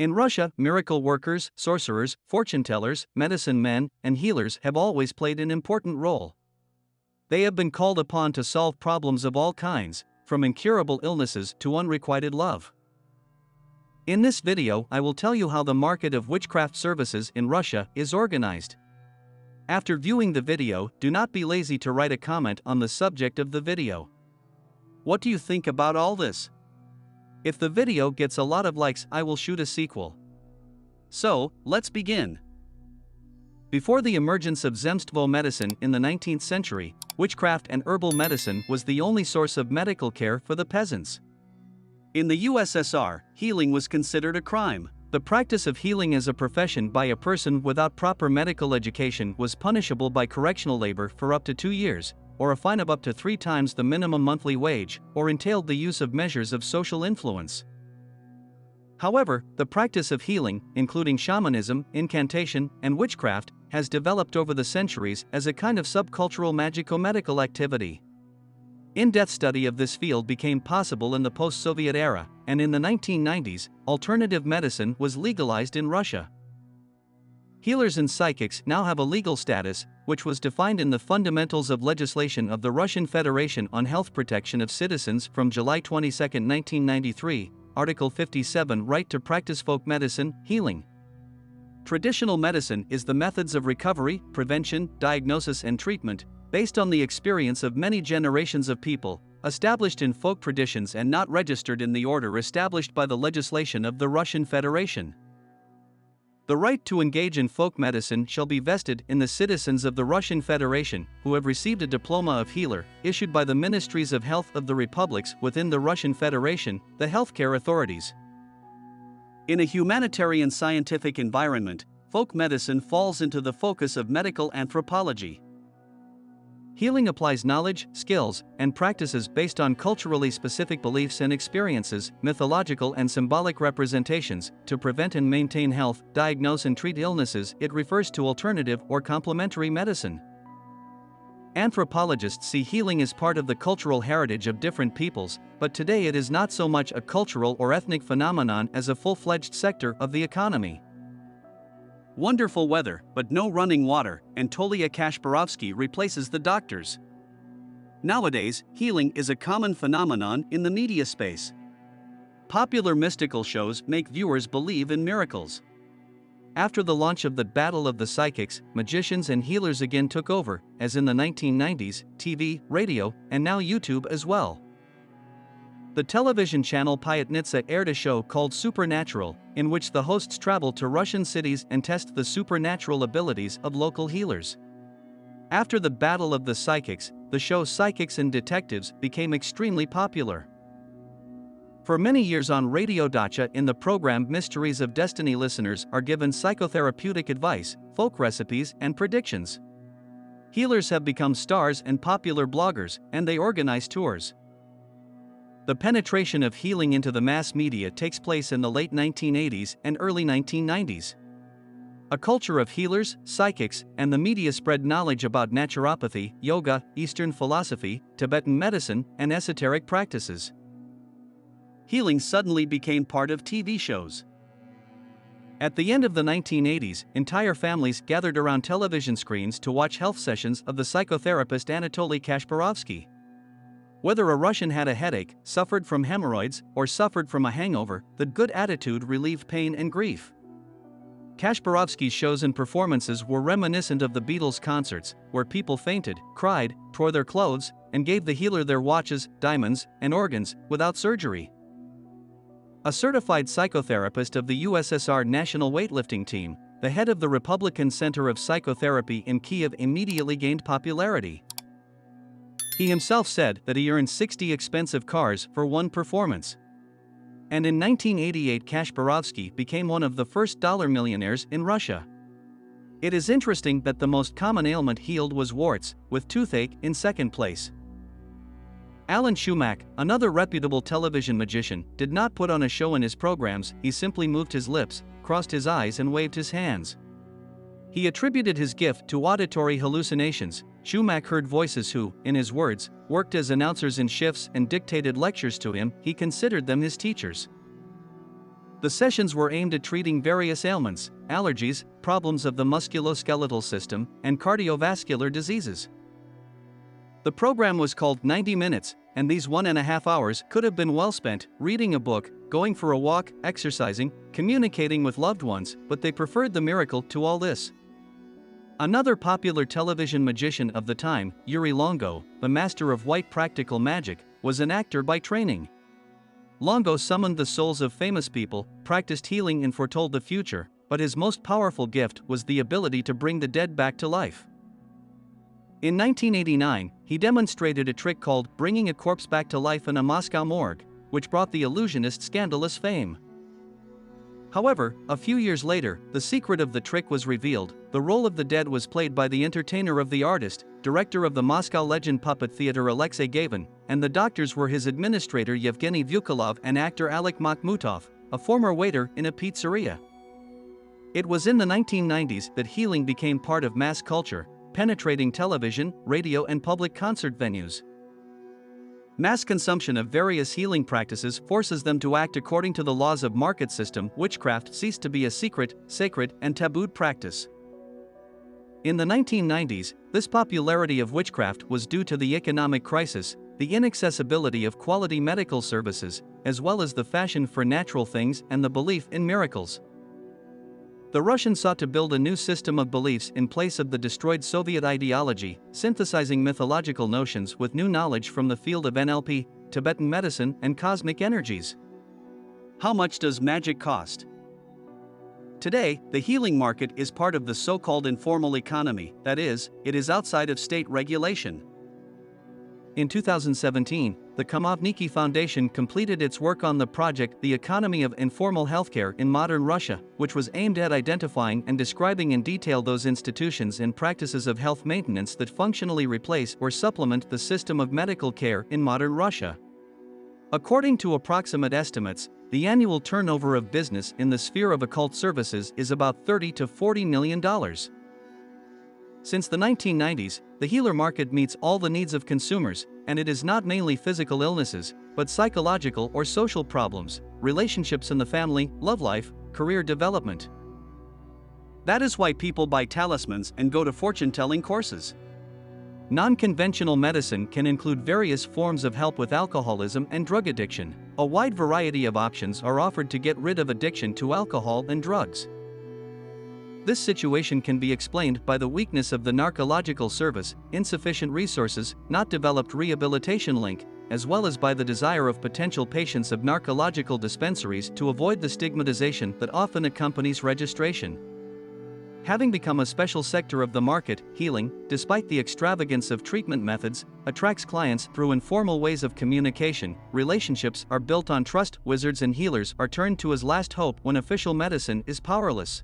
In Russia, miracle workers, sorcerers, fortune tellers, medicine men, and healers have always played an important role. They have been called upon to solve problems of all kinds, from incurable illnesses to unrequited love. In this video, I will tell you how the market of witchcraft services in Russia is organized. After viewing the video, do not be lazy to write a comment on the subject of the video. What do you think about all this? If the video gets a lot of likes, I will shoot a sequel. So, let's begin. Before the emergence of zemstvo medicine in the 19th century, witchcraft and herbal medicine was the only source of medical care for the peasants. In the USSR, healing was considered a crime. The practice of healing as a profession by a person without proper medical education was punishable by correctional labor for up to 2 years, or a fine of up to 3 times the minimum monthly wage, or entailed the use of measures of social influence. However, the practice of healing, including shamanism, incantation, and witchcraft, has developed over the centuries as a kind of subcultural magico-medical activity. In-depth study of this field became possible in the post-Soviet era, and in the 1990s, alternative medicine was legalized in Russia. Healers and psychics now have a legal status, which was defined in the Fundamentals of Legislation of the Russian Federation on Health Protection of Citizens from July 22, 1993, Article 57, Right to practice folk medicine, healing. Traditional medicine is the methods of recovery, prevention, diagnosis and treatment, based on the experience of many generations of people, established in folk traditions and not registered in the order established by the legislation of the Russian Federation. The right to engage in folk medicine shall be vested in the citizens of the Russian Federation who have received a diploma of healer, issued by the Ministries of Health of the republics within the Russian Federation, the healthcare authorities. In a humanitarian scientific environment, folk medicine falls into the focus of medical anthropology. Healing applies knowledge, skills, and practices based on culturally specific beliefs and experiences, mythological and symbolic representations, to prevent and maintain health, diagnose and treat illnesses. It refers to alternative or complementary medicine. Anthropologists see healing as part of the cultural heritage of different peoples, but today it is not so much a cultural or ethnic phenomenon as a full-fledged sector of the economy. Wonderful weather, but no running water, and Tolia Kashpirovsky replaces the doctors. Nowadays, healing is a common phenomenon in the media space. Popular mystical shows make viewers believe in miracles. After the launch of the Battle of the Psychics, magicians and healers again took over, as in the 1990s, TV, radio, and now YouTube as well. The television channel Pyatnitsa aired a show called Supernatural, in which the hosts travel to Russian cities and test the supernatural abilities of local healers. After the Battle of the Psychics, the show Psychics and Detectives became extremely popular. For many years on Radio Dacha in the program Mysteries of Destiny, listeners are given psychotherapeutic advice, folk recipes, and predictions. Healers have become stars and popular bloggers, and they organize tours. The penetration of healing into the mass media takes place in the late 1980s and early 1990s. A culture of healers, psychics, and the media spread knowledge about naturopathy, yoga, Eastern philosophy, Tibetan medicine, and esoteric practices. Healing suddenly became part of TV shows. At the end of the 1980s, entire families gathered around television screens to watch health sessions of the psychotherapist Anatoly Kashpirovsky. Whether a Russian had a headache, suffered from hemorrhoids, or suffered from a hangover, the good attitude relieved pain and grief. Kashpirovsky's shows and performances were reminiscent of the Beatles' concerts, where people fainted, cried, tore their clothes, and gave the healer their watches, diamonds, and organs, without surgery. A certified psychotherapist of the USSR national weightlifting team, the head of the Republican Center of Psychotherapy in Kiev, immediately gained popularity. He himself said that he earned 60 expensive cars for one performance. And in 1988, Kashpirovsky became one of the first dollar millionaires in Russia. It is interesting that the most common ailment healed was warts, with toothache in second place. Alan Shumak, another reputable television magician, did not put on a show in his programs. He simply moved his lips, crossed his eyes and waved his hands. He attributed his gift to auditory hallucinations. Shumak heard voices who, in his words, worked as announcers in shifts and dictated lectures to him. He considered them his teachers. The sessions were aimed at treating various ailments, allergies, problems of the musculoskeletal system, and cardiovascular diseases. The program was called 90 Minutes, and these 1.5 hours could have been well spent reading a book, going for a walk, exercising, communicating with loved ones, but they preferred the miracle to all this. Another popular television magician of the time, Yuri Longo, the master of white practical magic, was an actor by training. Longo summoned the souls of famous people, practiced healing and foretold the future, but his most powerful gift was the ability to bring the dead back to life. In 1989, he demonstrated a trick called bringing a corpse back to life in a Moscow morgue, which brought the illusionist scandalous fame. However, a few years later, the secret of the trick was revealed. The role of the dead was played by the entertainer of the artist, director of the Moscow Legend Puppet Theater Alexei Gavin, and the doctors were his administrator Yevgeny Vyukolov and actor Alek Makhmutov, a former waiter in a pizzeria. It was in the 1990s that healing became part of mass culture, penetrating television, radio, and public concert venues. Mass consumption of various healing practices forces them to act according to the laws of market system. Witchcraft ceased to be a secret, sacred, and tabooed practice. In the 1990s, this popularity of witchcraft was due to the economic crisis, the inaccessibility of quality medical services, as well as the fashion for natural things and the belief in miracles. The Russians sought to build a new system of beliefs in place of the destroyed Soviet ideology, synthesizing mythological notions with new knowledge from the field of NLP, Tibetan medicine, and cosmic energies. How much does magic cost? Today, the healing market is part of the so-called informal economy, that is, it is outside of state regulation. In 2017, the Komovniki Foundation completed its work on the project The Economy of Informal Healthcare in Modern Russia, which was aimed at identifying and describing in detail those institutions and practices of health maintenance that functionally replace or supplement the system of medical care in modern Russia. According to approximate estimates, the annual turnover of business in the sphere of occult services is about $30 to $40 million. Since the 1990s, the healer market meets all the needs of consumers, and it is not mainly physical illnesses, but psychological or social problems, relationships in the family, love life, career development. That is why people buy talismans and go to fortune-telling courses. Non-conventional medicine can include various forms of help with alcoholism and drug addiction. A wide variety of options are offered to get rid of addiction to alcohol and drugs. This situation can be explained by the weakness of the narcological service, insufficient resources, not developed rehabilitation link, as well as by the desire of potential patients of narcological dispensaries to avoid the stigmatization that often accompanies registration. Having become a special sector of the market, healing, despite the extravagance of treatment methods, attracts clients through informal ways of communication. Relationships are built on trust. Wizards and healers are turned to as last hope when official medicine is powerless.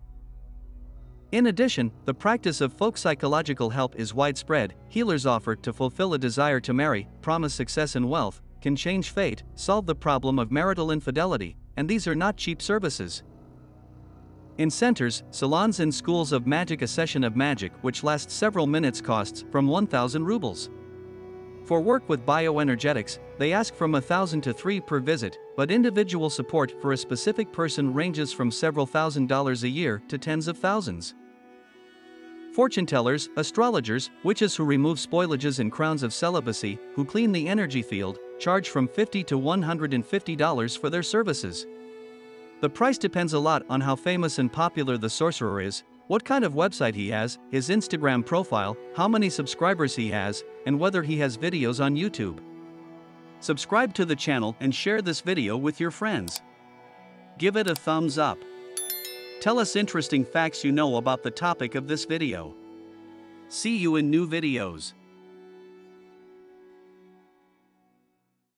In addition, the practice of folk psychological help is widespread. Healers offer to fulfill a desire to marry, promise success and wealth, can change fate, solve the problem of marital infidelity, and these are not cheap services. In centers, salons and schools of magic, a session of magic which lasts several minutes costs from 1,000 rubles. For work with bioenergetics, they ask from 1,000 to 3 per visit, but individual support for a specific person ranges from several $1,000s a year to tens of thousands. Fortune tellers, astrologers, witches who remove spoilages and crowns of celibacy, who clean the energy field, charge from $50 to $150 for their services. The price depends a lot on how famous and popular the sorcerer is, what kind of website he has, his Instagram profile, how many subscribers he has, and whether he has videos on YouTube. Subscribe to the channel and share this video with your friends. Give it a thumbs up. Tell us interesting facts you know about the topic of this video. See you in new videos.